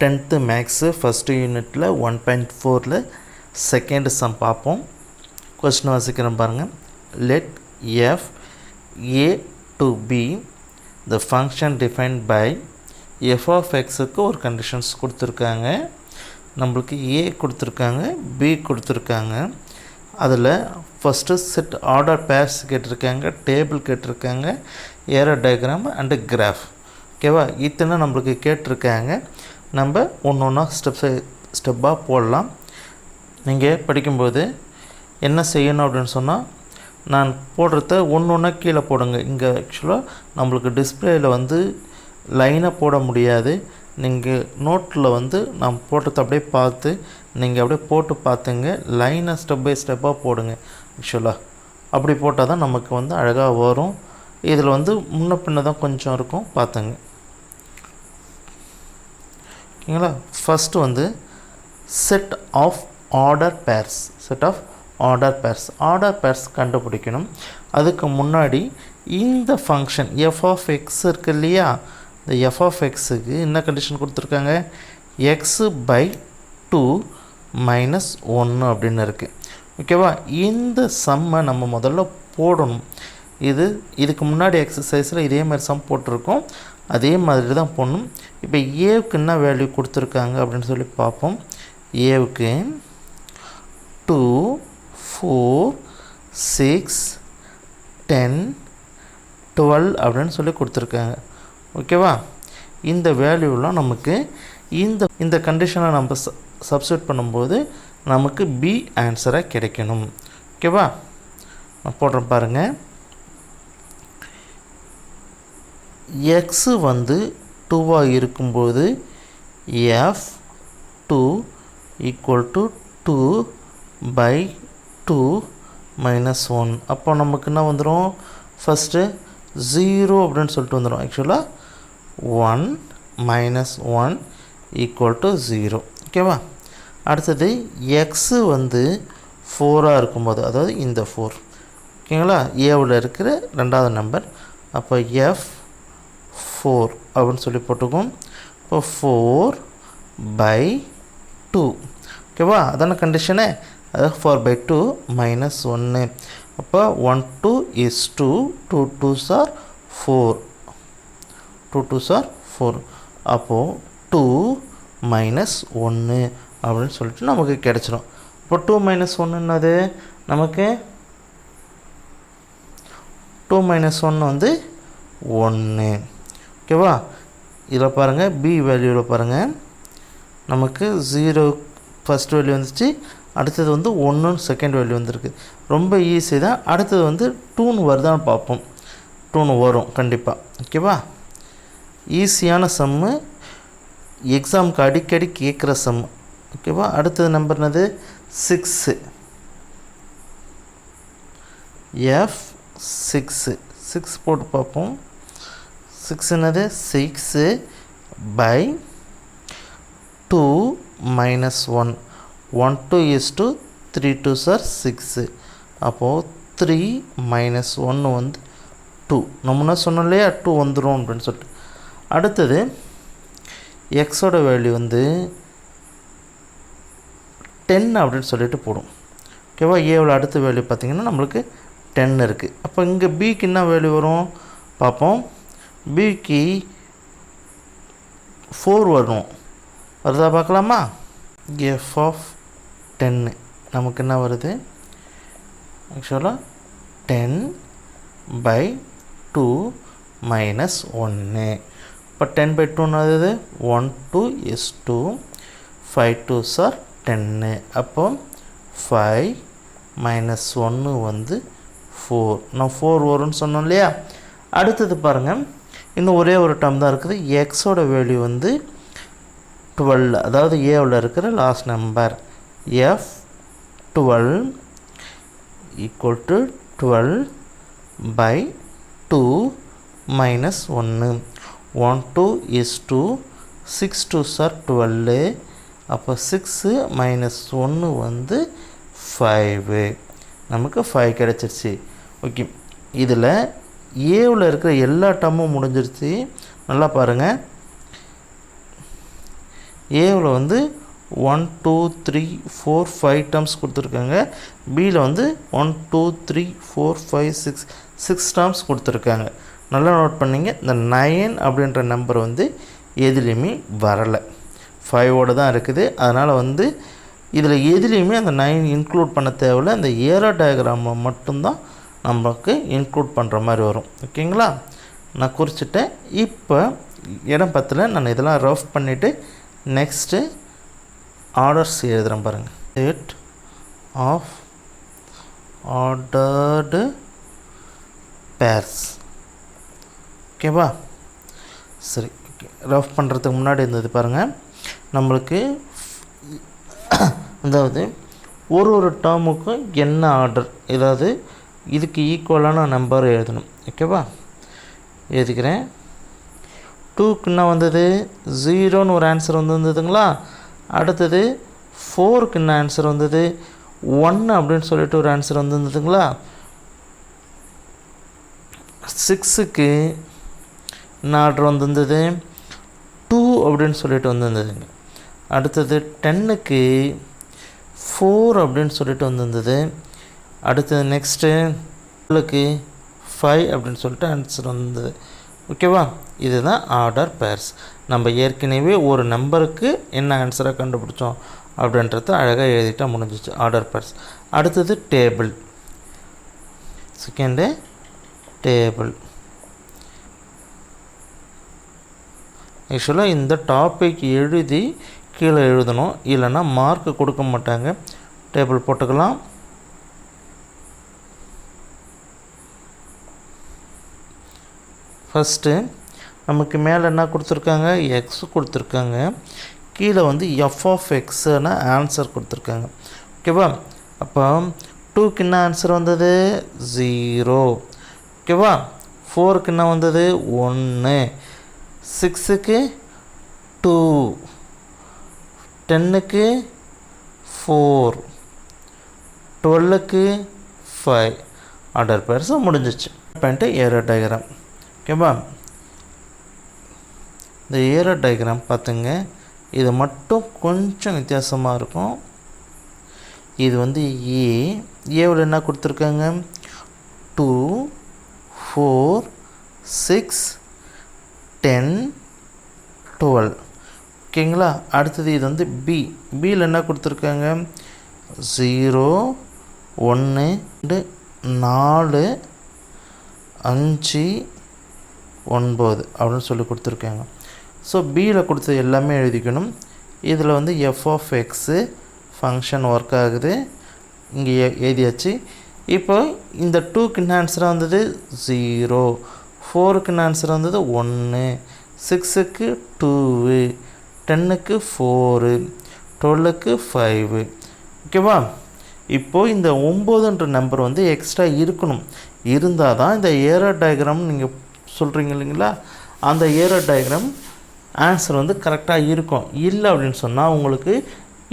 10th maths first யூனிட்டில் 1.4ல் second sum பார்ப்போம். கொஸ்டின் வாசிக்கிறேன் பாருங்கள். Let f A to B the function defined by f of எக்ஸுக்கு ஒரு கண்டிஷன்ஸ் கொடுத்துருக்காங்க. நம்மளுக்கு ஏ கொடுத்துருக்காங்க, பி கொடுத்துருக்காங்க. அதில் ஃபஸ்ட்டு செட் ஆர்டர் பேர்ஸ் கேட்டிருக்காங்க, டேபிள் கேட்டிருக்காங்க, ஏரோ டயக்ராம் அண்டு கிராஃப். ஓகேவா? இத்தனை நம்மளுக்கு கேட்டிருக்காங்க. நம்ம ஒன்று ஒன்றா ஸ்டெப்பாக போடலாம். நீங்கள் படிக்கும்போது என்ன செய்யணும் அப்படின்னு சொன்னால், நான் போடுறத ஒன்று ஒன்றா கீழே போடுங்க. இங்கே ஆக்சுவலாக நம்மளுக்கு டிஸ்பிளேயில் லைனாக போட முடியாது. நீங்கள் நோட்டில் நான் போட்டதை அப்படியே பார்த்து நீங்கள் அப்படியே போட்டு பார்த்துங்க. லைனாக ஸ்டெப் பை ஸ்டெப்பாக போடுங்க. ஆக்சுவலாக அப்படி போட்டால் தான் நமக்கு அழகாக வரும். இதில் முன்ன பின்ன தான் கொஞ்சம் இருக்கும், பார்த்துங்க. ஓகேங்களா? First set of order pairs. Set of order pairs. Order pairs கண்டுபிடிக்கணும். அதுக்கு முன்னாடி இந்த ஃபங்க்ஷன் எஃப் ஆஃப் எக்ஸ் இருக்குது இல்லையா, இந்த எஃப் ஆஃப் எக்ஸுக்கு என்ன கண்டிஷன் கொடுத்துருக்காங்க? எக்ஸு பை 2 மைனஸ் 1 அப்படின்னு இருக்குது. ஓகேவா? இந்த சம்மை நம்ம முதல்ல போடணும். இதுக்கு முன்னாடி எக்ஸசைஸில் இதே மாதிரி சம் போட்டிருக்கோம். அதே மாதிரி தான் போடணும். இப்போ ஏவுக்கு என்ன வேல்யூ கொடுத்துருக்காங்க அப்படின்னு சொல்லி பார்ப்போம். ஏவுக்கு 2, 4, 6, 10, 12 அப்படின்னு சொல்லி கொடுத்துருக்காங்க. ஓகேவா? இந்த வேல்யூலாம் நமக்கு இந்த கண்டிஷனை நம்ம சப்ஸ்டியூட் பண்ணும்போது நமக்கு பி ஆன்சராக கிடைக்கணும். ஓகேவா? நான் போடுறேன் பாருங்கள். எக்ஸு 2ஆக இருக்கும்போது f 2 equal to 2 by 2 minus 1. அப்போ நமக்கு என்ன வந்துடும்? ஃபஸ்ட்டு 0 அப்படின்னு சொல்லிட்டு வந்துடும். ஆக்சுவலாக 1 மைனஸ் 1 ஈக்குவல் டு 0. ஓகேவா? அடுத்தது எக்ஸு 4ஆக இருக்கும்போது, அதாவது இந்த 4. ஓகேங்களா? ஏவில் இருக்கிற ரெண்டாவது நம்பர். அப்போ எஃப் 4 அப்படின்னு சொல்லி போட்டுக்கும். இப்போ 4 பை 2. ஓகேவா? அதான கண்டிஷனு. அதாவது 4 பை 2 மைனஸ் 1. அப்போ 1 2 is 2, 2 2s are 4, 2 2s are 4. அப்போது 2 மைனஸ் 1 அப்படின்னு சொல்லிட்டு நமக்கு கிடச்சிடும். இப்போ 2 மைனஸ் 1 நமக்கு 2 மைனஸ் 1 1. ஓகேவா? இதில் பாருங்கள், பி வேல்யூவில் பாருங்கள், நமக்கு 0 ஃபஸ்ட் வேல்யூ வந்துச்சு. அடுத்தது 1 செகண்ட் வேல்யூ வந்திருக்கு. ரொம்ப ஈஸி தான். அடுத்தது 2 வருதான்னு பார்ப்போம். 2 வரும் கண்டிப்பாக. ஓகேவா? ஈஸியான சம்மு, எக்ஸாமுக்கு அடிக்கடி கேட்குற சம்மு. ஓகேவா? அடுத்தது நம்பர் 6. எஃப் 6 போட்டு பார்ப்போம். 6 6 by 2 minus 1. 1 2 is 2, 3 2s are 6. அப்போது 3 மைனஸ் 1 2. நம்ம சொன்னோம் இல்லையா, 2 வந்துடும் அப்படின்னு சொல்லிட்டு. அடுத்தது எக்ஸோட வேல்யூ 10 அப்படின்னு சொல்லிட்டு போடும். ஓகேவா? ஏவில் அடுத்த வேல்யூ பார்த்திங்கன்னா நம்மளுக்கு 10 இருக்குது. அப்போ இங்கே பிக்கு என்ன வேல்யூ வரும் பார்ப்போம். பிக்கு 4 வரும். வருதா பார்க்கலாமா? எஃப் ஆஃப் 10 நமக்கு என்ன வருது? ஆக்சுவலாக 10 பை 2 மைனஸ் 1. இப்போ 10 பை 2 என்னது? 1 2 is 2, 5 2s are 10. அப்போ 5 மைனஸ் 1 4. நான் 4 வரும்னு சொன்னோம் இல்லையா? அடுத்தது பாருங்கள், இன்னும் ஒரே ஒரு டேர்ம் தான் இருக்குது. எக்ஸோட வேல்யூ 12, அதாவது ஏவில் இருக்கிற last number. F 12 equal to 12 by 2 minus 1. 1 2 is 2, 6 2s are 12. அப்போ 6 மைனஸ் 1 5. நமக்கு 5 கிடச்சிருச்சு. ஓகே, இதில் ஏவில் இருக்கிற எல்லா டேர்மும் முடிஞ்சிருச்சு. நல்லா பாருங்கள், ஏவில் வந்து 1 2 3 4 5 டேர்ம்ஸ் கொடுத்துருக்காங்க. பியில் வந்து 1 2 3 4 5 6 டேர்ம்ஸ் கொடுத்துருக்காங்க. நல்லா நோட் பண்ணிங்க. இந்த 9 அப்படின்ற நம்பர் வந்து எதுலேயுமே வரலை, 5ஓடு தான் இருக்குது. அதனால் வந்து இதில் எதுலேயுமே அந்த 9 இன்க்ளூட் பண்ண தேவையில்லை. அந்த ஏரோ டயக்ராமை மட்டும்தான் நமக்கு இன்க்ளூட் பண்ணுற மாதிரி வரும். ஓகேங்களா, நான் குறிச்சிட்டேன். இப்போ இடம் பத்தில் நான் இதெல்லாம் ரஃப் பண்ணிவிட்டு நெக்ஸ்ட்டு ஆர்டர்ஸ் எழுதுகிறேன் பாருங்கள். Set of ordered pairs. ஓகேவா, சரி. ரஃப் பண்ணுறதுக்கு முன்னாடி இருந்தது பாருங்கள். நம்மளுக்கு அதாவது ஒரு டேர்முக்கும் என்ன ஆர்டர், ஏதாவது இதுக்கு ஈக்குவலான நம்பர் எழுதணும். ஓகேவா, எழுதிக்கிறேன். 2க்கு என்ன வந்தது, 0ன்னு ஒரு ஆன்சர் வந்ததுங்களா. அடுத்தது 4க்கு என்ன ஆன்சர் வந்தது, 1 அப்படின்னு சொல்லிட்டு ஒரு ஆன்சர் வந்ததுங்களா. 6க்கு என்ன ஆர்டர் வந்திருந்தது, 2 அப்படின்னு சொல்லிட்டு வந்திருந்ததுங்க. அடுத்தது 10க்கு 4 அப்படின்னு சொல்லிட்டு வந்திருந்தது. அடுத்தது நெக்ஸ்ட்டு 12க்கு 5 அப்படின்னு சொல்லிட்டு ஆன்சர் வந்தது. ஓகேவா, இதுதான் ஆர்டர் பேர்ஸ். நம்ம ஏற்கனவே ஒரு நம்பருக்கு என்ன ஆன்சராக கண்டுபிடிச்சோம் அப்படின்றத அழகாக எழுதிட்டால் முடிஞ்சிச்சு, ஆர்டர் பேர்ஸ். அடுத்தது டேபிள். Second table. ஆக்சுவலாக இந்த டாபிக் எழுதி கீழே எழுதணும், இல்லைன்னா மார்க்கு கொடுக்க மாட்டாங்க. டேபிள் போட்டுக்கலாம். ஃபஸ்ட்டு நமக்கு மேலே என்ன கொடுத்துருக்காங்க, எக்ஸ் கொடுத்துருக்காங்க. கீழே வந்து எஃப் ஆஃப் எக்ஸுன்னு ஆன்சர் கொடுத்துருக்காங்க. ஓகேவா, அப்போ 2க்கு என்ன ஆன்சர் வந்தது, 0. ஓகேவா, 4க்கு என்ன வந்தது, 1. 6க்கு 2, 10க்கு 4, 12க்கு 5. ஆர்டர் பேர்ஸ் முடிஞ்சிச்சு. பண்ணிட்டு ஏரோ டயக்ராம். ஓகேவா, இந்த ஏரோ டயக்ராம் பார்த்துங்க, இது மட்டும் கொஞ்சம் வித்தியாசமாக இருக்கும். இது வந்து ஏவில் என்ன கொடுத்துருக்காங்க, 2 4 6 10 12. ஓகேங்களா, அடுத்தது இது வந்து பியில் என்ன கொடுத்துருக்காங்க, 0 1 2 4 5 9 அப்படின்னு சொல்லி கொடுத்துருக்காங்க. ஸோ பியில் கொடுத்தது எல்லாமே எழுதிக்கணும். இதில் வந்து f of x function work ஆகுது, இங்கே எழுதியாச்சு. இப்போ இந்த 2க்கு என்ன ஆன்சராக வந்தது, 0. 4க்கு என்ன ஆன்சர் வந்தது, 1. 6க்கு 2, 10க்கு 4, 12க்கு 5. ஓகேவா, இப்போது இந்த 9ன்ற நம்பர் வந்து எக்ஸ்ட்ரா இருக்கணும். இருந்தால் தான் இந்த ஏரோ டயக்ராம் நீங்கள் சொல்கிறீங்க இல்லைங்களா, அந்த ஏரோ டயக்ராம் ஆன்சர் வந்து கரெக்டாக இருக்கும். இல்லை அப்படின்னு சொன்னால் உங்களுக்கு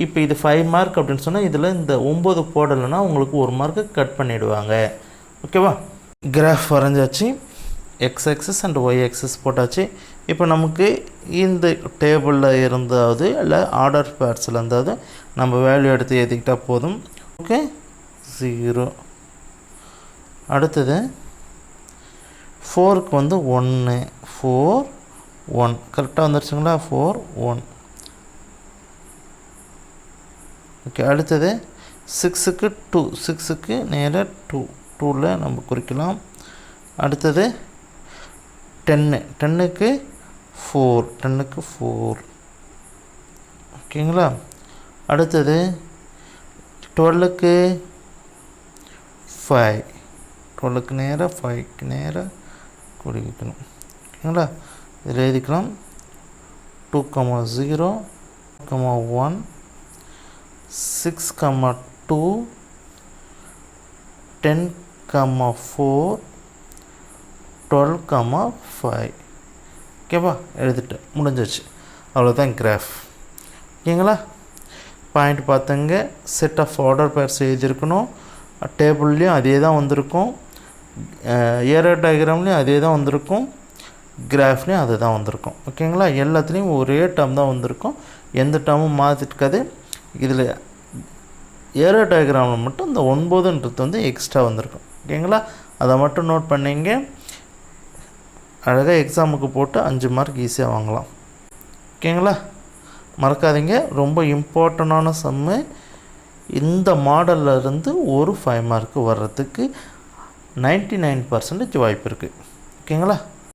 இப்போ இது 5 மார்க் அப்படின்னு சொன்னால் இதில் இந்த 9 போடலைன்னா உங்களுக்கு 1 மார்க்கு கட் பண்ணிவிடுவாங்க. ஓகேவா, கிராஃப் வரைஞ்சாச்சு, X axis and Y axis போட்டாச்சு. இப்போ நமக்கு இந்த டேபிளில் இருந்தாவது இல்லை ஆர்டர் பேர்ஸில் இருந்தாவது நம்ம வேல்யூ எடுத்து எழுதிக்கிட்டால் போதும். ஓகே, 0. அடுத்தது 4க்கு வந்து 1, 4 1 கரெக்டாக வந்துருச்சுங்களா, 4 1. ஓகே, அடுத்தது 6க்கு 2, 6க்கு நேராக 2ல் நம்ம குறிக்கலாம். அடுத்தது 10க்கு 4, 10க்கு 4. ஓகேங்களா, அடுத்தது 12க்கு 5, 12க்கு நேராக 5க்கு நேராக குறிக்கணும். ஓகேங்களா, இதில் எழுதிக்கலாம் 2, 0, 1, 6, 2, 10, 4, 12, 5. ஓகேவா, எழுதிட்டேன், முடிஞ்சிச்சு. அவ்வளோதான் கிராஃப். ஓகேங்களா, பாயிண்ட் பார்த்துங்க. செட் ஆஃப் ஆர்டர் பேர்ஸ் எழுதியிருக்கணும். டேபிள்லேயும் அதே தான் வந்திருக்கும், ஏரோ டயக்ராம்லேயும் அதே தான் வந்திருக்கும், கிராஃப்லேயும் அது தான் வந்திருக்கும். ஓகேங்களா, எல்லாத்துலேயும் ஒரே டேர்ம் தான் வந்திருக்கும். எந்த டேர்மும் மாற்றிருக்காது. இதில் ஏரோ டயக்ராமில் மட்டும் இந்த 9ன்றது வந்து எக்ஸ்ட்ரா வந்திருக்கும். ஓகேங்களா, அதை மட்டும் நோட் பண்ணிங்க. அழகாக எக்ஸாமுக்கு போட்டு 5 மார்க் ஈஸியாக வாங்கலாம். ஓகேங்களா, மறக்காதீங்க. ரொம்ப இம்பார்ட்டண்டான சம்மு. இந்த மாடலில் இருந்து ஒரு 5 மார்க்கு வர்றதுக்கு 99% வாய்ப்பு இருக்குது. ஓகேங்களா.